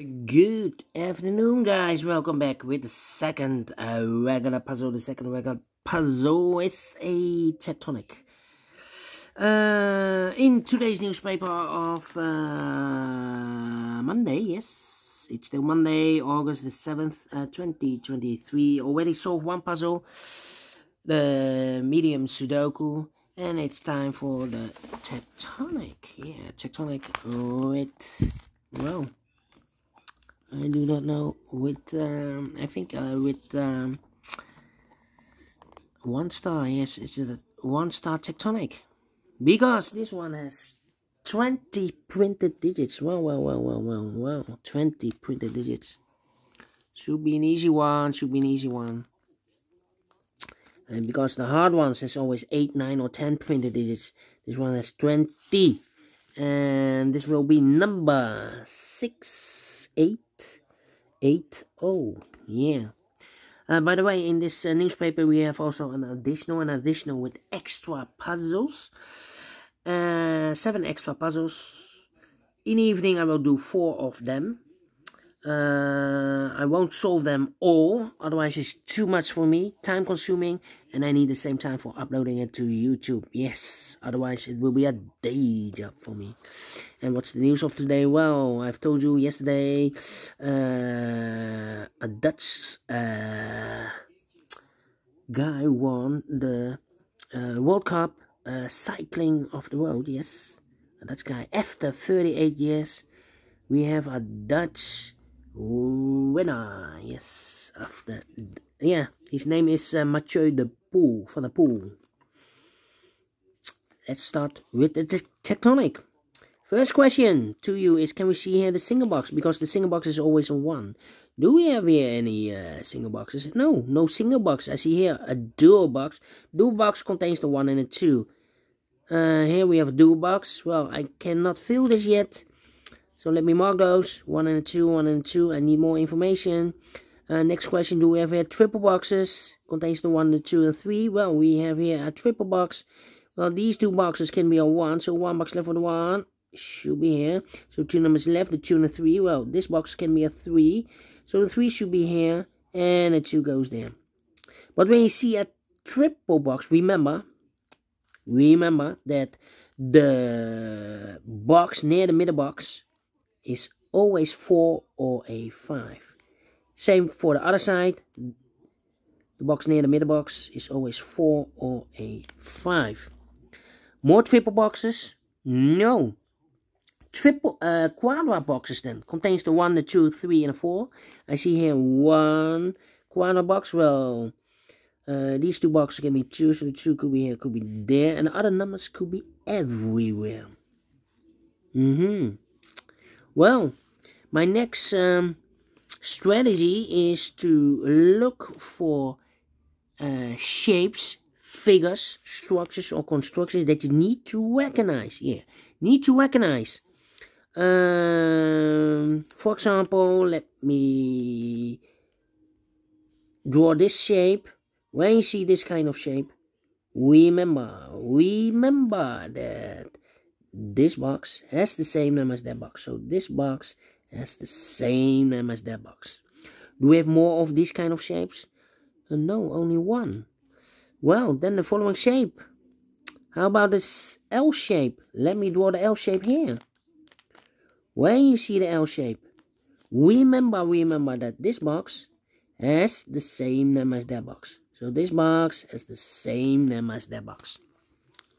Good afternoon, guys. Welcome back with the second regular puzzle. The second regular puzzle is a tectonic. In today's newspaper of Monday, yes, it's still Monday, August the 7th, 2023. Already solved one puzzle, the medium Sudoku, and it's time for the tectonic. Yeah, tectonic with, well, I do not know, with I think with 1 star. Yes, it's a 1 star tectonic, because this one has 20 printed digits. Well, 20 printed digits. Should be an easy one, and because the hard ones has always 8, 9 or 10 printed digits, this one has 20, and this will be number 680. Yeah. By the way, in this newspaper we have also an additional with extra puzzles. 7 extra puzzles. In the evening I will do 4 of them. I won't solve them all, otherwise it's too much for me, time consuming, and I need the same time for uploading it to YouTube. Yes, otherwise it will be a day job for me. And what's the news of today? Well, I've told you yesterday, a Dutch guy won the World Cup cycling of the world. Yes, a Dutch guy. After 38 years, we have a Dutch winner. Yes, after, yeah, his name is Mathieu from the Poel. Let's start with the tectonic. First question to you is, can we see here the single box? Because the single box is always a 1. Do we have here any single boxes? No single box. I see here a dual box. Dual box contains the 1 and the 2. Here we have a dual box. Well, I cannot fill this yet, so let me mark those. 1 and a 2, 1 and a 2. I need more information. Next question, do we have here triple boxes? Contains the 1, the 2, and 3. Well, we have here a triple box. Well, these 2 boxes can be a 1, so 1 box left for the 1. Should be here. So 2 numbers left, the 2 and the 3. Well, this box can be a 3. So the 3 should be here, and the 2 goes there. But when you see a triple box, remember that the box near the middle box is always 4 or a 5. Same for the other side. The box near the middle box is always 4 or a 5. More triple boxes? No. Triple quadra boxes then contains the 1, the 2, 3, and the 4. I see here 1 quadra box. Well, these 2 boxes can be 2, so the 2 could be here, could be there, and the other numbers could be everywhere. Well, my next strategy is to look for shapes, figures, structures, or constructions that you need to recognize. Yeah, need to recognize. For example, let me draw this shape. When you see this kind of shape, remember that this box has the same name as that box. So this box has the same name as that box. Do we have more of these kind of shapes? No, only 1. Well, then the following shape. How about this L shape? Let me draw the L shape here. When you see the L shape, remember that this box has the same name as that box. So this box has the same name as that box.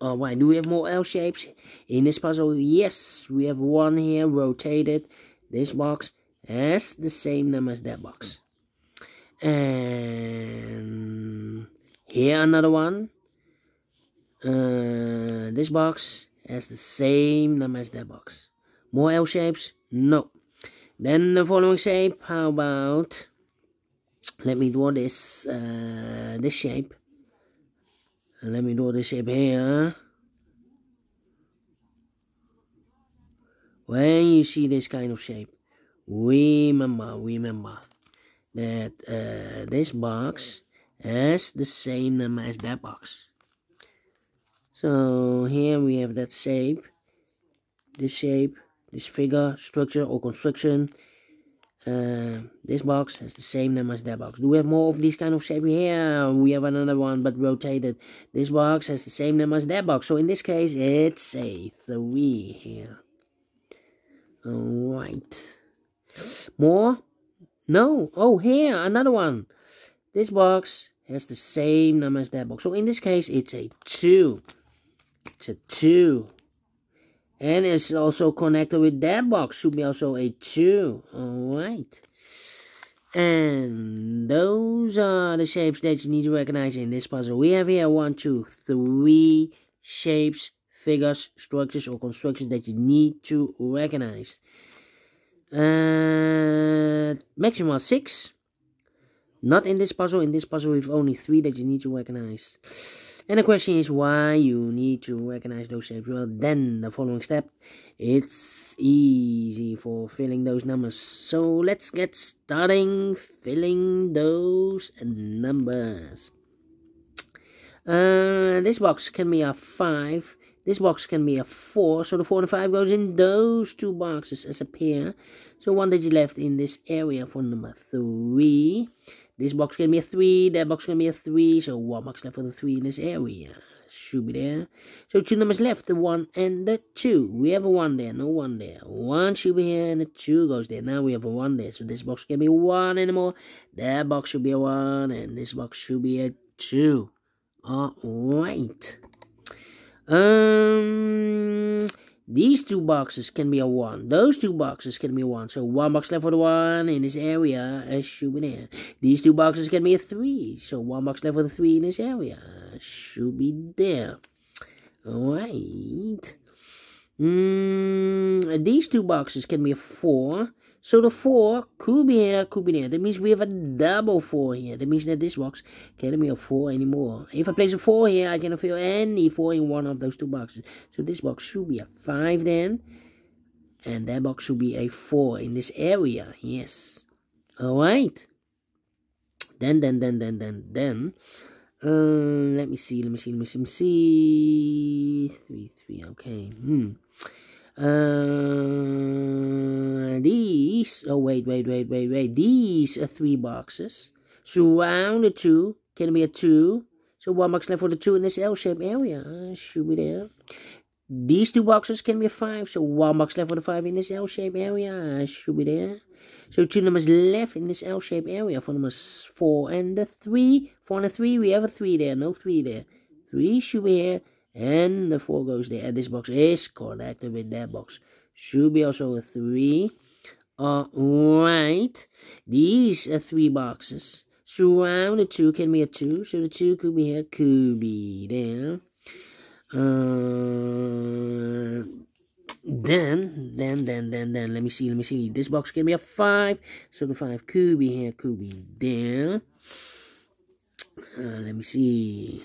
Alright, do we have more L shapes in this puzzle? Yes, we have 1 here rotated. This box has the same name as that box. And here another one. This box has the same name as that box. More L shapes? No. Then the following shape. How about, let me draw this this shape. Let me draw this shape here. When you see this kind of shape, remember that this box has the same name as that box. So here we have that shape, this figure, structure, or construction. This box has the same number as that box. Do we have more of these kind of shape here? We have another one, but rotated. This box has the same number as that box. So in this case, it's a 3 here. Alright. More? No. Oh, here, another one. This box has the same number as that box. So in this case, it's a 2. It's a 2. And it's also connected with that box. Should be also a 2. Alright. And those are the shapes that you need to recognize in this puzzle. We have here 1, 2, 3 shapes, figures, structures, or constructions that you need to recognize. Maximum 6. Not in this puzzle. In this puzzle, we have only 3 that you need to recognize. And the question is why you need to recognize those shapes. Well, then the following step, it's easy for filling those numbers. So let's get starting filling those numbers. This box can be a 5. This box can be a 4. So the 4 and the 5 goes in those 2 boxes as a pair. So 1 digit left in this area for number 3. This box can be a 3, that box can be a 3, so 1 box left for the 3 in this area. Should be there. So 2 numbers left, the 1 and the 2. We have a 1 there, no 1 there. 1 should be here and the 2 goes there. Now we have a 1 there, so this box can be 1 anymore. That box should be a 1 and this box should be a 2. Alright. These 2 boxes can be a 1. Those 2 boxes can be a 1. So 1 box left for the 1 in this area. Should be there. These 2 boxes can be a 3. So 1 box left for the 3 in this area. Should be there. Alright. These 2 boxes can be a 4. So the 4 could be here, could be there. That means we have a double 4 here. That means that this box can't be a 4 anymore. If I place a 4 here, I cannot fill any 4 in one of those 2 boxes. So this box should be a 5 then. And that box should be a 4 in this area. Yes. Alright. Then. Let me see. 3, okay. These, oh wait, these are 3 boxes. Surround the 2, can be a 2. So 1 box left for the 2 in this L-shaped area. Should be there. These 2 boxes can be a 5. So 1 box left for the 5 in this L-shaped area. Should be there. So 2 numbers left in this L-shaped area for numbers 4 and the 3. 4 and the 3, we have a 3 there, no 3 there. 3 should be here. And the 4 goes there. And this box is connected with that box. Should be also a 3. Alright. These are 3 boxes. Surround the 2 can be a 2. So the 2 could be here, could be there. Then, let me see. This box can be a 5. So the 5 could be here, could be there. Let me see.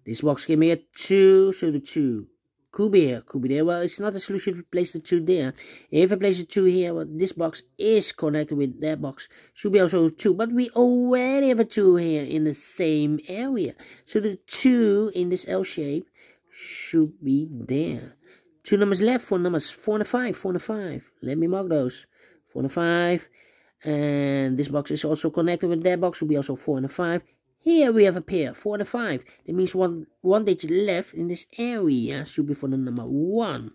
This box can be a 2, so the 2 could be here, could be there. Well, it's not a solution to place the 2 there. If I place the 2 here, well, this box is connected with that box. Should be also 2, but we already have a 2 here in the same area. So the 2 in this L shape should be there. 2 numbers left for numbers 4 and 5, 4 and 5. Let me mark those. 4 and 5. And this box is also connected with that box, should be also 4 and 5. Here we have a pair, 4 and 5. That means one digit left in this area should be for the number 1.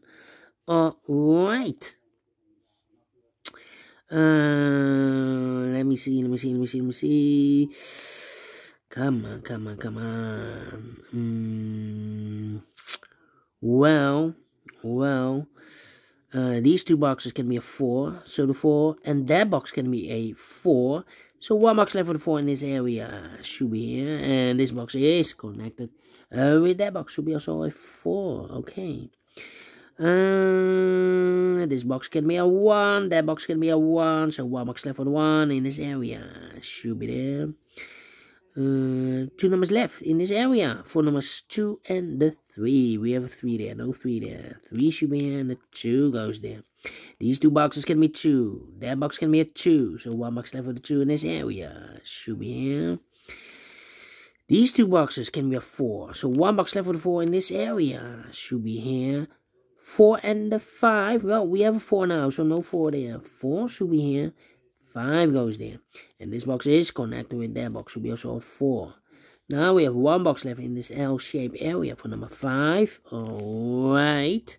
Alright. Let me see. Come on. Well. These 2 boxes can be a 4. So the 4 and that box can be a 4. So 1 box left for the 4 in this area should be here. And this box is connected with that box. Should be also a 4. Okay. This box can be a 1. That box can be a 1. So 1 box left for the 1 in this area should be there. 2 numbers left in this area for numbers 2 and the 3. We have a 3 there, no 3 there. 3 should be here and the 2 goes there. These 2 boxes can be 2. That box can be a 2. So 1 box left for the 2 in this area should be here. These 2 boxes can be a 4. So 1 box left for the 4 in this area should be here. 4 and the 5. Well, we have a 4 now, so no 4 there. 4 should be here. 5 goes there. And this box is connected with that box, should be also a 4. Now we have 1 box left in this L-shaped area for number 5. Alright.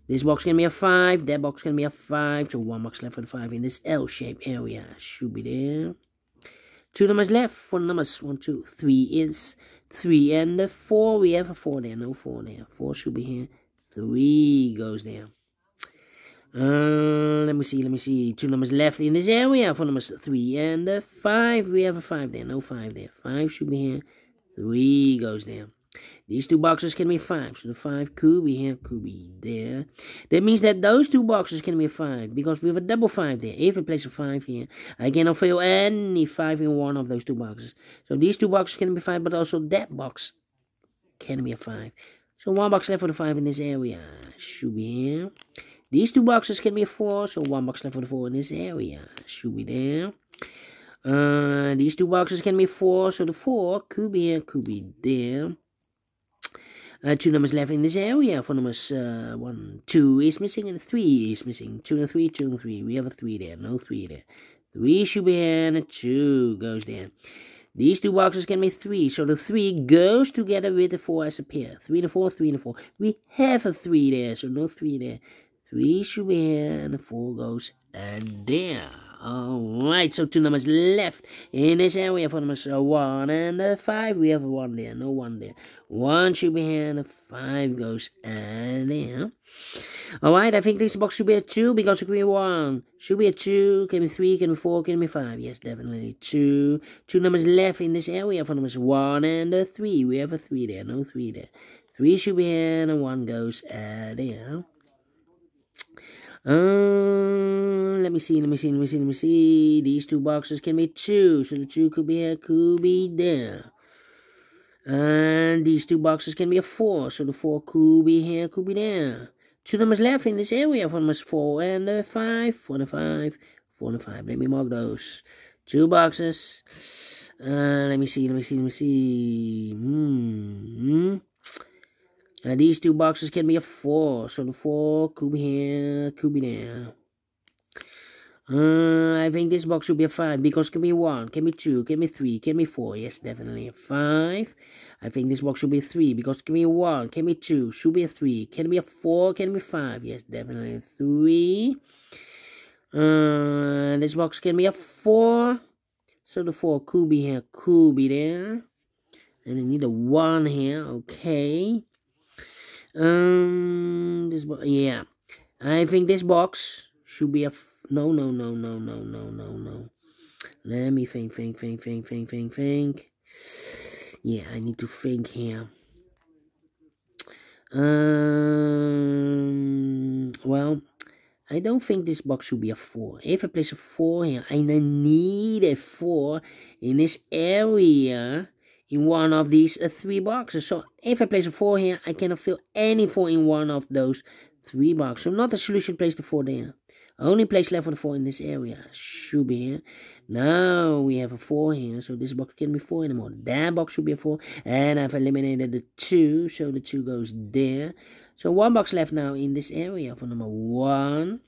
This box can be a 5. That box can be a 5. So 1 box left for the 5 in this L-shaped area. Should be there. 2 numbers left for numbers 1, 2, 3 is 3 and the 4. We have a 4 there. No 4 there. 4 should be here. 3 goes there. Let me see. 2 numbers left in this area for numbers 3 and the 5. We have a 5 there. No 5 there. 5 should be here. 3 goes there. These 2 boxes can be 5. So the 5 could be here, could be there. That means that those 2 boxes can be a 5. Because we have a double 5 there. If I place a 5 here, I cannot fill any 5 in one of those 2 boxes. So these 2 boxes can be 5, but also that box can be a 5. So 1 box left for the 5 in this area. Should be here. These 2 boxes can be a 4. So 1 box left for the 4 in this area. Should be there. These 2 boxes can be 4. So the 4 could be here, could be there. 2 numbers left in this area for numbers 1, 2 is missing and 3 is missing. 2 and 3, 2 and 3. We have a 3 there, no 3 there. 3 should be here and a 2 goes there. These 2 boxes can be 3, so the 3 goes together with the 4 as a pair. 3 and a 4, 3 and a 4. We have a 3 there, so no 3 there. 3 should be here and the 4 goes there. Alright, so 2 numbers left in this area for numbers 1 and 5. We have a 1 there, no 1 there. 1 should be here and the 5 goes there. Alright, I think this box should be a 2 because it could be a 1. Should be a 2, can be 3, can be 4, can be 5. Yes, definitely 2. 2 numbers left in this area for numbers 1 and 3. We have a 3 there, no 3 there. 3 should be here and 1 goes there. Let me see. These 2 boxes can be 2. So the 2 could be here, could be there. And these 2 boxes can be a 4. So the 4 could be here, could be there. 2 numbers left in this area for numbers 4 and 5. 4 and 5. 4 and 5. Let me mark those. 2 boxes. Let me see. These 2 boxes can be a 4. So the 4 could be here, could be there. I think this box should be a 5 because it can be 1, can be 2, can be 3, can be 4. Yes, definitely a 5. I think this box should be a 3 because it can be a 1, can be 2, should be a 3, can be a 4, can be 5. Yes, definitely a 3. This box can be a 4. So the 4 could be here, could be there. And I need a 1 here, okay. Yeah. I think this box should be a... No. Let me think. Yeah, I need to think here. Well, I don't think this box should be a 4. If I place a 4 here, I need a 4 in this area in one of these 3 boxes. So if I place a 4 here, I cannot fill any 4 in one of those 3 boxes. So not a solution, place the 4 there. Only place left for the 4 in this area. Should be here. Now we have a 4 here. So this box can be 4 anymore. That box should be a 4. And I've eliminated the 2. So the 2 goes there. So 1 box left now in this area for number 1.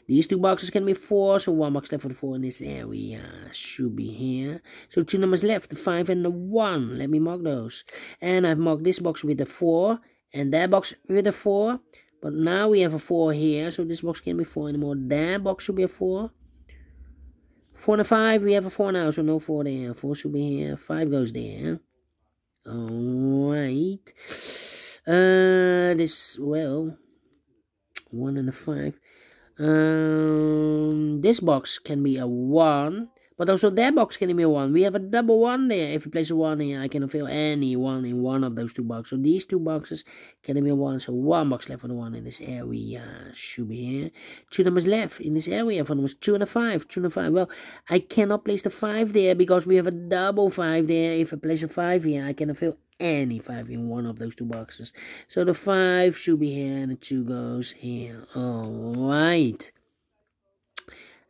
These 2 boxes can be 4. So 1 box left for the 4 in this area. Should be here. So 2 numbers left. The 5 and the 1. Let me mark those. And I've marked this box with the 4. And that box with the 4. But now we have a 4 here, so this box can't be 4 anymore. That box should be a 4. 4 and a 5, we have a 4 now, so no 4 there. 4 should be here, 5 goes there. Alright. Well, 1 and a 5. This box can be a 1. But also that box can be a 1. We have a double 1 there. If you place a 1 here, I cannot fill any 1 in one of those 2 boxes. So these 2 boxes can be a 1. So 1 box left for the 1 in this area. Should be here. 2 numbers left in this area for numbers 2 and a 5. 2 and a 5. Well, I cannot place the 5 there because we have a double 5 there. If I place a 5 here, I cannot fill any 5 in one of those 2 boxes. So the 5 should be here and the 2 goes here. Alright.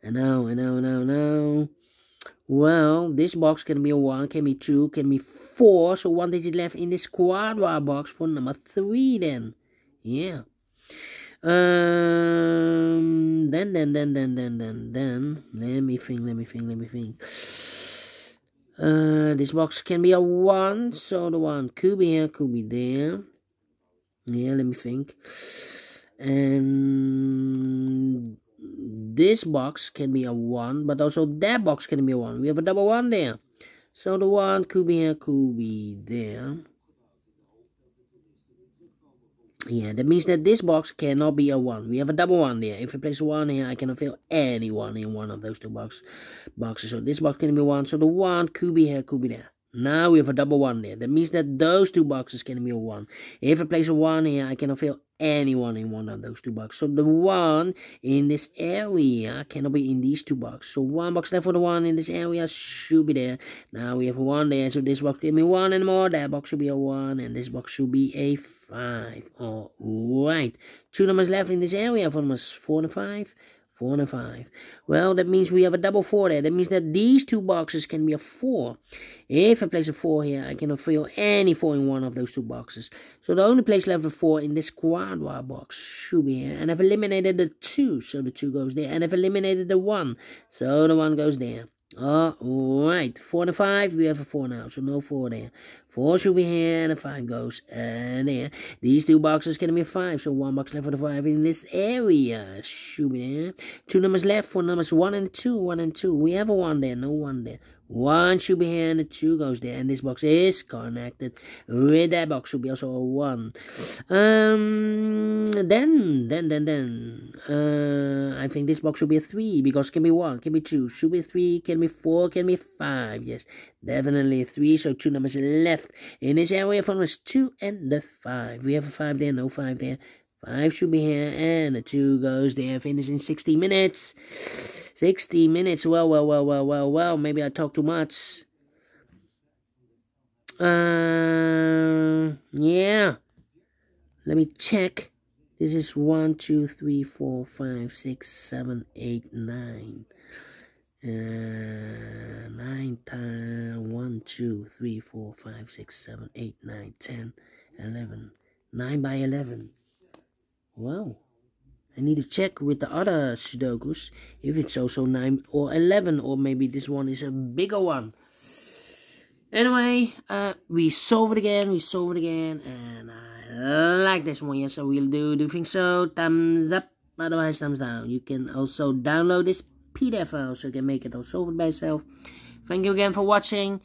And now. Well, this box can be a 1, can be 2, can be 4. So 1 digit left in this quadra box for number 3 then. Yeah. Then, let me think. This box can be a 1, so the 1 could be here, could be there. Yeah, let me think. And this box can be a 1, but also that box can be a 1. We have a double 1 there. So the 1 could be here, could be there. Yeah, that means that this box cannot be a 1. We have a double 1 there. If I place a 1 here, I cannot fill any 1 in one of those two boxes. So this box can be 1. So the 1 could be here, could be there. Now we have a double 1 there. That means that those two boxes can be a 1. If I place a 1 here, I cannot fill anyone in one of those two boxes. So the 1 in this area cannot be in these two boxes. So 1 box left for the 1 in this area should be there. Now we have a 1 there. So this box can be 1 and more. That box should be a 1. And this box should be a 5. Alright. 2 numbers left in this area for numbers 4 and 5. 4 and 5. Well, that means we have a double 4 there. That means that these two boxes can be a 4. If I place a 4 here, I cannot fill any 4 in one of those two boxes. So the only place left for 4 in this quadra box should be here. And I've eliminated the 2, so the 2 goes there. And I've eliminated the 1, so the 1 goes there. Alright, 4 and 5, we have a 4 now, so no 4 there. 4 should be here, and a 5 goes there. These two boxes can be a 5, so 1 box left for the 5 in this area should be there. 2 numbers left for numbers 1 and 2, 1 and 2. We have a 1 there, no 1 there. 1 should be here, and the 2 goes there, and this box is connected with that box, should be also a 1. I think this box should be a 3, because it can be 1, can be 2, should be 3, can be 4, can be 5, yes, definitely 3, so 2 numbers left in this area for numbers 2 and the 5. We have a 5 there, no 5 there. 5 should be here, and the 2 goes there. Finish in 60 minutes. 60 minutes. Well. Maybe I talk too much. Yeah. Let me check. This is 1, 2, 3, 4, 5, 6, 7, 8, 9. 9 times 1, 2, 3, 4, 5, 6, 7, 8, 9, 10, 11. 9 by 11. Wow. I need to check with the other Sudokus if it's also 9 or 11, or maybe this one is a bigger one. Anyway, we solve it again, and I like this one. Yes, so we'll do you think so? Thumbs up, otherwise thumbs down. You can also download this PDF file so you can make it all solve it by yourself. Thank you again for watching,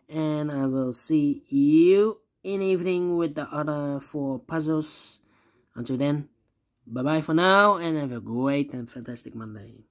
and I will see you in the evening with the other 4 puzzles. Until then, bye-bye for now, and have a great and fantastic Monday.